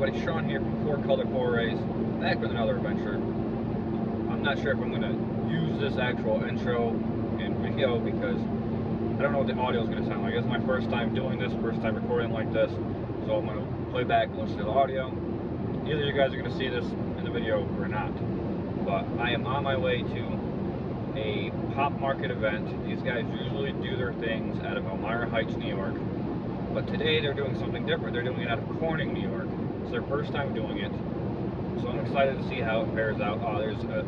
everybody, Sean here from Four Color Forays, back with another adventure. I'm not sure if I'm going to use this actual intro and video because I don't know what the audio is going to sound like. It's my first time doing this, first time recording like this, so I'm going to play back and listen to the audio. Either you guys are going to see this in the video or not, but I am on my way to a Pop Market event. These guys usually do their things out of Elmira Heights, New York. But today they're doing something different. They're doing it out of Corning, New York. It's their first time doing it. So I'm excited to see how it fares out. There's a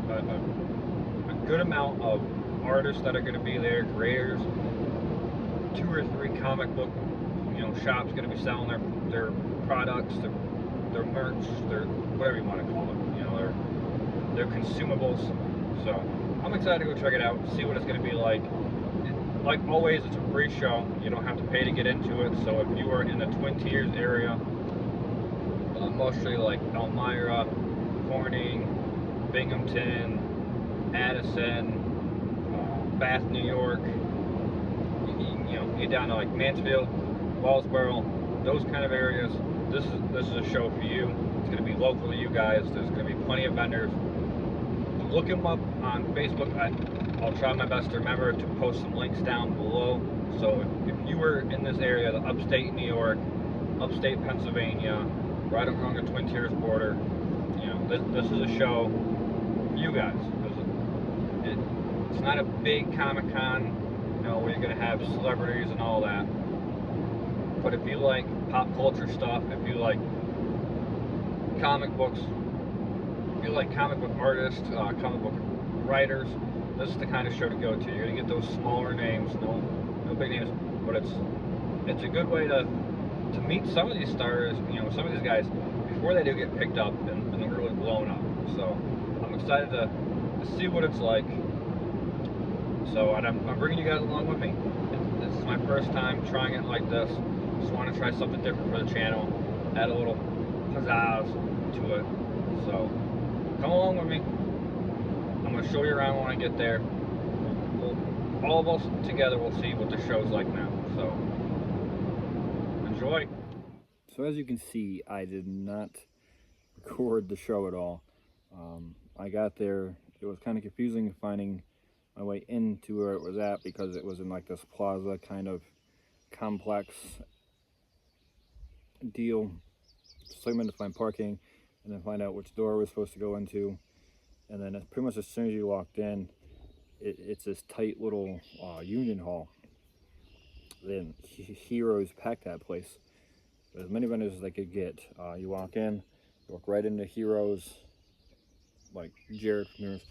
good amount of artists that are going to be there, creators. 2 or 3 comic book, shops going to be selling their products, their merch, their whatever you want to call it. Their consumables. So I'm excited to go check it out, see what it's going to be like. Like always, it's a free show. You don't have to pay to get into it. So if you are in the Twin Tiers area, mostly like Elmira, Corning, Binghamton, Addison, Bath, New York, get down to like Mansfield, Wellsboro, those kind of areas, this is a show for you. It's going to be local to you guys. There's going to be plenty of vendors. Look them up on Facebook. I'll try my best to remember to post some links down below. So if you were in this area, the upstate New York, upstate Pennsylvania, right along the Twin Tiers border, this is a show for you guys. It's not a big Comic-Con, where you're going to have celebrities and all that. But if you like pop culture stuff, if you like comic books, if you like comic book artists, comic book writers, this is the kind of show to go to. You're going to get those smaller names, no big names, but it's a good way to meet some of these stars, some of these guys, before they do get picked up and really blown up. So I'm excited to see what it's like. So I'm bringing you guys along with me. This is my first time trying it like this. Just want to try something different for the channel, add a little pizzazz to it. So come along with me. I'm going to show you around when I get there. All of us together will see what the show's like now. So enjoy. So as you can see, I did not record the show at all. I got there. It was kind of confusing finding my way into where it was at because it was in like this plaza kind of complex deal. So I had to find parking and then find out which door we're supposed to go into. And then pretty much as soon as you walked in, it's this tight little union hall. Then Heroes packed that place. As many vendors as they could get. You walk in, you walk right into Heroes, like Jared from Heroes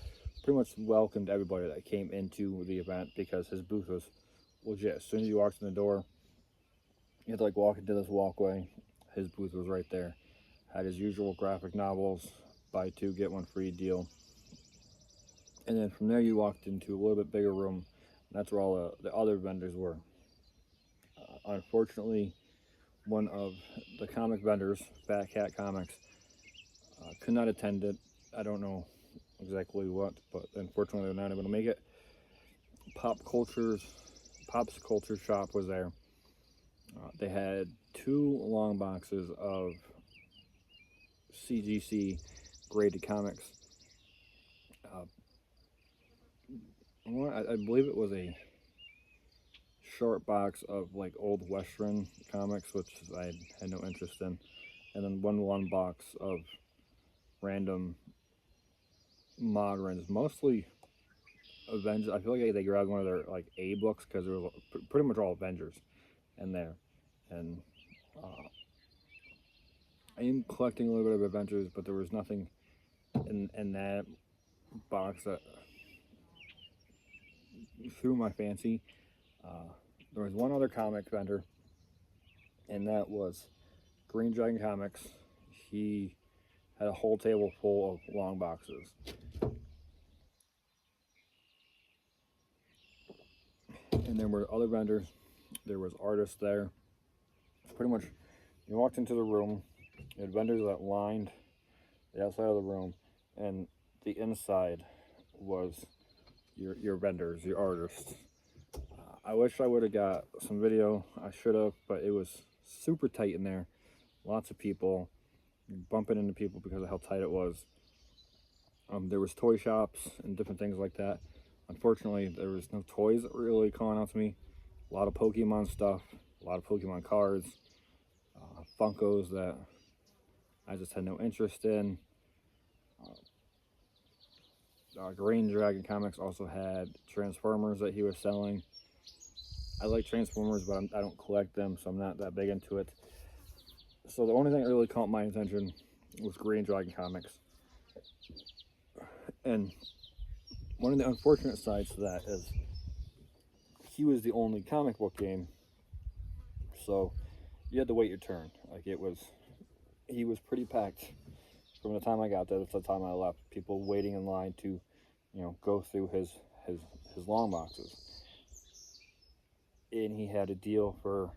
pretty much welcomed everybody that came into the event because his booth was legit. As soon as you walked in the door, you had to like walk into this walkway. His booth was right there. Had his usual graphic novels, buy 2 get 1 free deal. And then from there you walked into a little bit bigger room. And that's where all the other vendors were. Unfortunately, one of the comic vendors, Fat Cat Comics, could not attend it. I don't know exactly what, but unfortunately they're not able to make it. Pop's Culture Shop was there. They had 2 long boxes of CGC graded comics. I believe it was a short box of like old Western comics, which I had no interest in, and then one long box of random moderns, mostly Avengers. I feel like they grabbed one of their like A books because there was pretty much all Avengers in there. And I am collecting a little bit of Avengers, but there was nothing in that box that threw my fancy. There was one other comic vendor, and that was Green Dragon Comics. He had a whole table full of long boxes. And there were other vendors. There was artists there. Pretty much, you walked into the room, you had vendors that lined the outside of the room, and the inside was your vendors, your artists. I wish I would have got some video. I should have, but it was super tight in there. Lots of people. bumping into people because of how tight it was. There was toy shops and different things like that. Unfortunately, there was no toys that were really calling out to me. A lot of Pokemon stuff, a lot of Pokemon cards, Funkos that I just had no interest in. Green Dragon Comics also had Transformers that he was selling. I like Transformers, but I don't collect them, so I'm not that big into it. So the only thing that really caught my attention was Green Dragon Comics. And one of the unfortunate sides to that is he was the only comic book game, so you had to wait your turn. Like he was pretty packed from the time I got there to the time I left. People waiting in line to, go through his long boxes. And he had a deal for,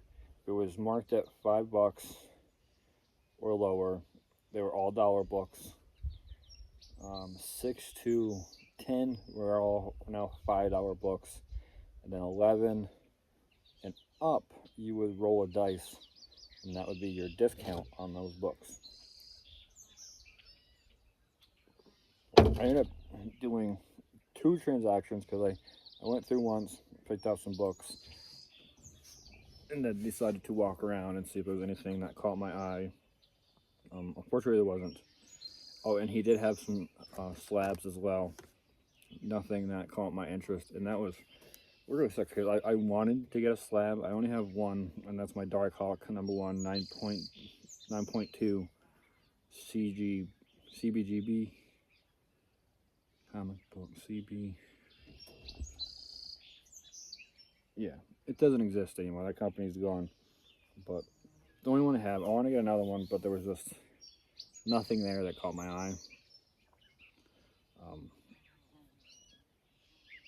it was marked at $5 or lower. They were all dollar books. 6 to 10 were all now $5 books, and then 11 and up you would roll a dice, and that would be your discount on those books. I ended up doing 2 transactions because I went through once, picked up some books, and then decided to walk around and see if there was anything that caught my eye. Unfortunately, there wasn't. Oh, and he did have some slabs as well. Nothing that caught my interest, and that was really sucks because I wanted to get a slab. I only have one, and that's my Darkhawk #1 9.2 CBGB comic book CB. Yeah, it doesn't exist anymore. That company's gone. But the only one I have, I want to get another one, but there was just nothing there that caught my eye.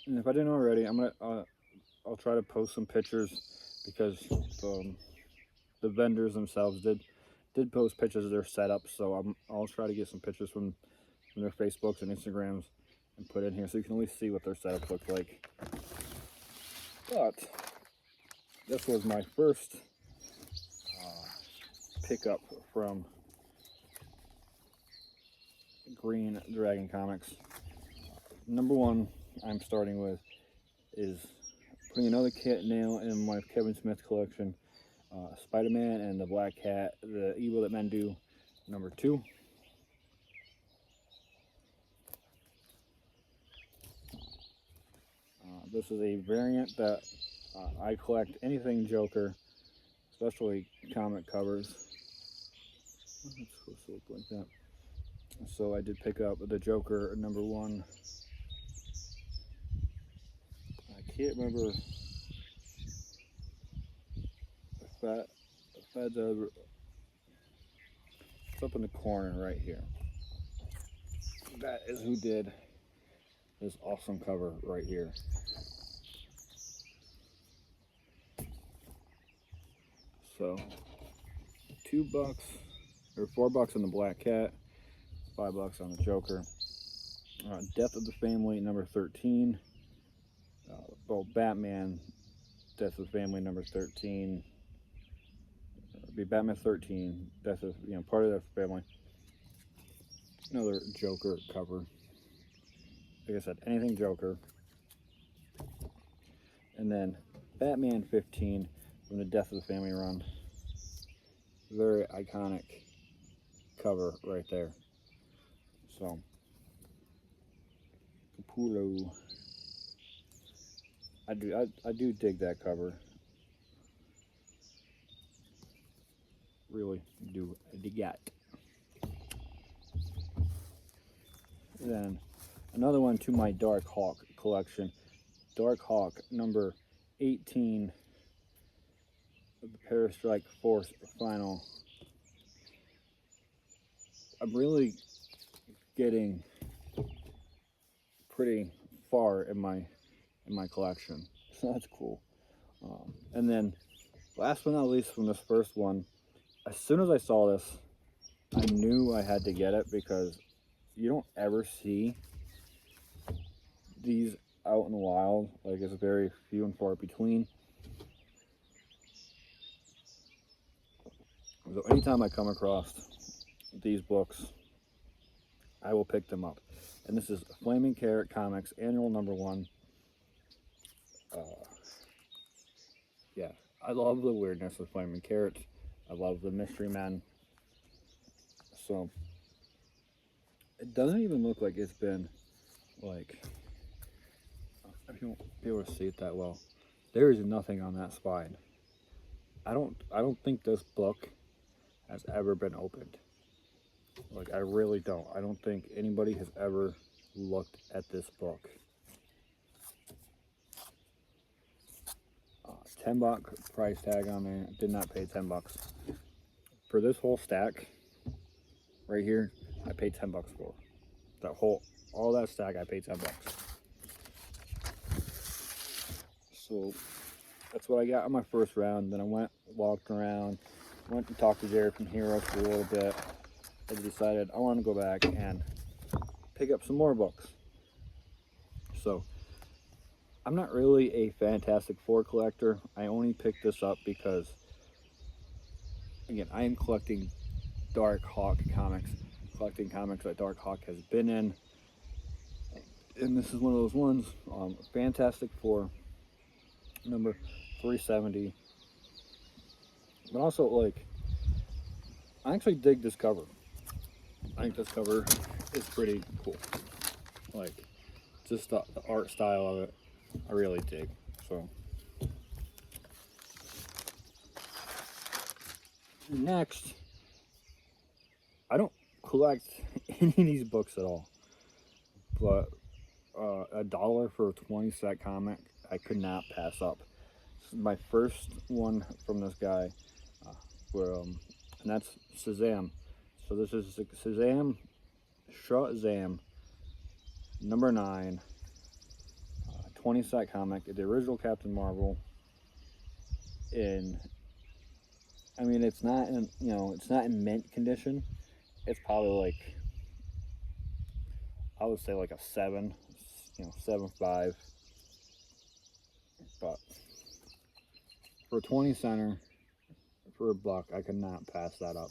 And if I didn't already, I'll try to post some pictures because the vendors themselves did post pictures of their setup. So I'll try to get some pictures from their Facebooks and Instagrams and put in here so you can at least see what their setup looks like. But this was my first pickup from Green Dragon Comics. Number one I'm starting with is putting another cat nail in my Kevin Smith collection. Spider-Man and the Black Cat, The Evil That Men Do, number 2. This is a variant that I collect anything Joker, especially comic covers. It's supposed to look like that. So I did pick up the Joker #1. I can't remember if that's over. It's up in the corner right here. That is who did this awesome cover right here. So $2 or $4 on the Black Cat, $5 on the Joker. Death of the Family #13. Batman Death of the Family #13. It'd be Batman 13, Death of part of the family. Another Joker cover. Like I said, anything Joker. And then Batman 15 from the Death of the Family run. Very iconic cover right there. So Capullo. I do dig that cover. Really do dig that. Then another one to my Darkhawk collection. Darkhawk number 18 of the Parastrike Force Final. I'm really getting pretty far in my collection, so that's cool. And then last but not least from this first one, as soon as I saw this, I knew I had to get it because you don't ever see these out in the wild. Like, it's very few and far between. So anytime I come across these books, I will pick them up. And this is Flaming Carrot Comics Annual #1. Yeah, I love the weirdness of Flaming Carrots. I love the Mystery Men. So it doesn't even look like it's been like, if you won't be able to see it that well, there is nothing on that spine. I don't think this book has ever been opened. Like, I really don't. I don't think anybody has ever looked at this book. $10 price tag on there. Did not pay $10 for this whole stack right here. I paid $10 for that whole, all that stack. I paid $10. So that's what I got on my first round. Then I walked around, went and talked to Jared from Heroes for a little bit. I decided I want to go back and pick up some more books. So I'm not really a Fantastic Four collector. I only picked this up because, again, I am collecting Dark Hawk comics, collecting comics that Dark Hawk has been in. And this is one of those ones, Fantastic Four, number 370. But also, like, I actually dig this cover. I think this cover is pretty cool. Like, just the art style of it, I really dig. So, next, I don't collect any of these books at all, but $1 for a 20-set comic, I could not pass up. This is my first one from this guy, and that's Shazam. So this is Shazam, Shazam, #9, 20-set comic, the original Captain Marvel. I mean, it's not in, it's not in mint condition. It's probably like, I would say like a 7, 7.5. But for a 20 center, for $1, I could not pass that up.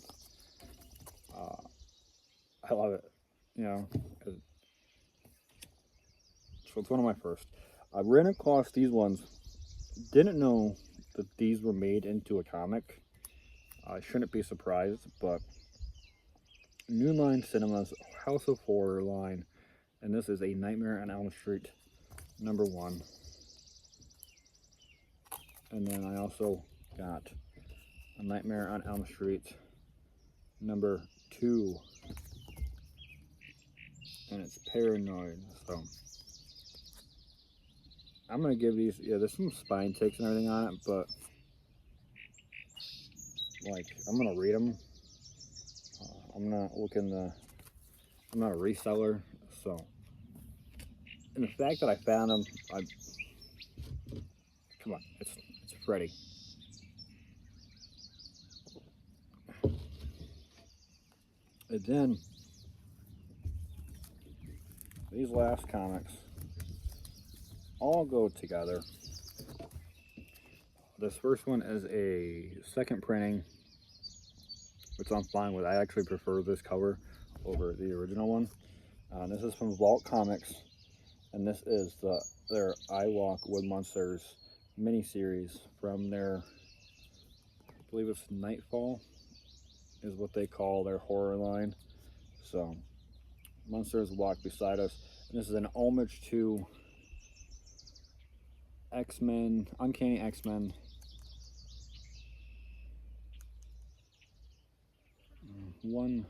I love it, So it's one of my first. I ran across these ones. Didn't know that these were made into a comic. I shouldn't be surprised, but New Line Cinema's House of Horror line, and this is a Nightmare on Elm Street #1. And then I also got a Nightmare on Elm Street #2, and it's Paranoid. So I'm gonna give these, there's some spine ticks and everything on it, but like, I'm gonna read them. I'm not a reseller, so, and the fact that I found them, come on, it's Freddy. And then these last comics all go together. This first one is a second printing, which I'm fine with. I actually prefer this cover over the original one. This is from Vault Comics, and this is their I Walk with Monsters miniseries from their, I believe it's Nightfall, is what they call their horror line. So, Monsters Walk Beside Us, and this is an homage to X-Men, Uncanny X-Men. One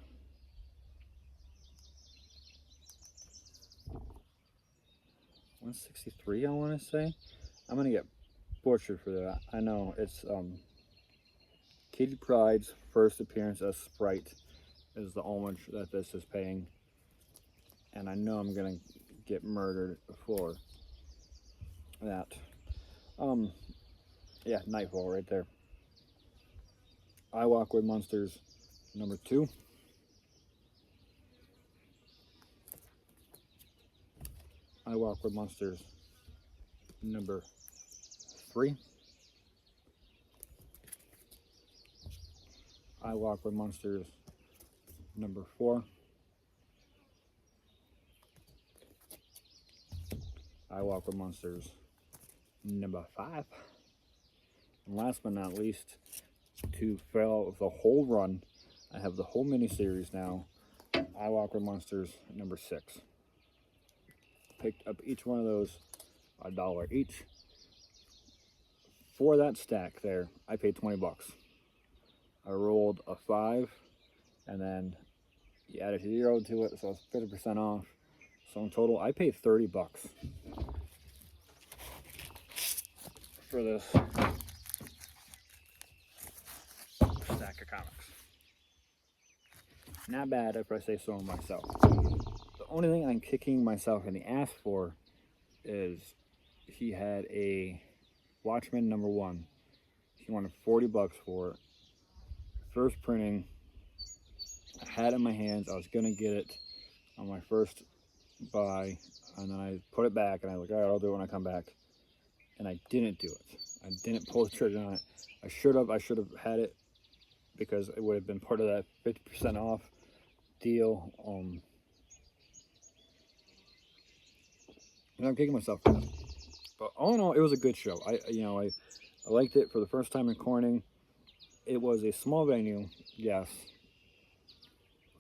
163, I want to say. I'm gonna get butchered for that. I know. It's Kitty Pryde's first appearance as Sprite is the homage that this is paying, and I know I'm gonna get murdered for that. Yeah, Nightfall right there. I Walk with Monsters #2. I Walk with Monsters #3. I Walk with Monsters number 4. I Walk with Monsters, number 5. And last but not least, to fill out the whole run, I have the whole mini-series now, I Walk with Monsters, number 6. Picked up each one of those $1 each. For that stack there, I paid 20 bucks. I rolled a 5, and then you added a 0 to it, so it's 50% off. So in total, I paid 30 bucks for this stack of comics. Not bad if I say so myself. The only thing I'm kicking myself in the ass for is he had a Watchmen number 1. He wanted 40 bucks for it. First printing, I had it in my hands. I was gonna get it on my first buy, and then I put it back, and I was like, all right, I'll do it when I come back. And I didn't do it. I didn't pull the trigger on it. I should have had it, because it would have been part of that 50% off deal. And I'm kicking myself for that. But all in all, it was a good show. I liked it for the first time in Corning. It was a small venue, yes.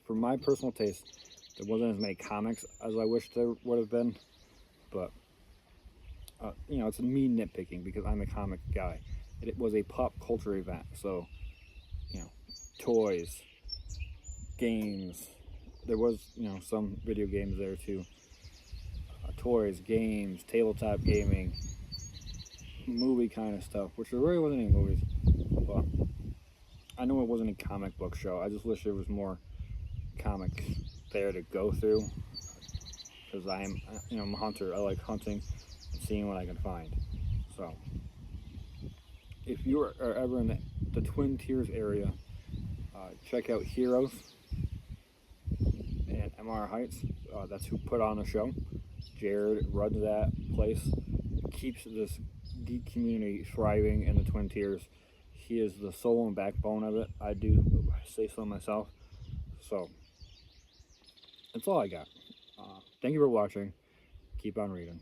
For my personal taste, there wasn't as many comics as I wish there would have been. But, it's me nitpicking because I'm a comic guy. It was a pop culture event. So, toys, games. There was, some video games there too. Toys, games, tabletop gaming, movie kind of stuff, which there really wasn't any movies. But I know it wasn't a comic book show. I just wish there was more comics there to go through, because I'm a hunter. I like hunting and seeing what I can find. So if you are ever in the Twin Tiers area, check out Heroes and MR Heights. That's who put on the show. Jared runs that place, keeps this geek community thriving in the Twin Tiers. He is the soul and backbone of it. I do say so myself. So that's all I got. Thank you for watching. Keep on reading.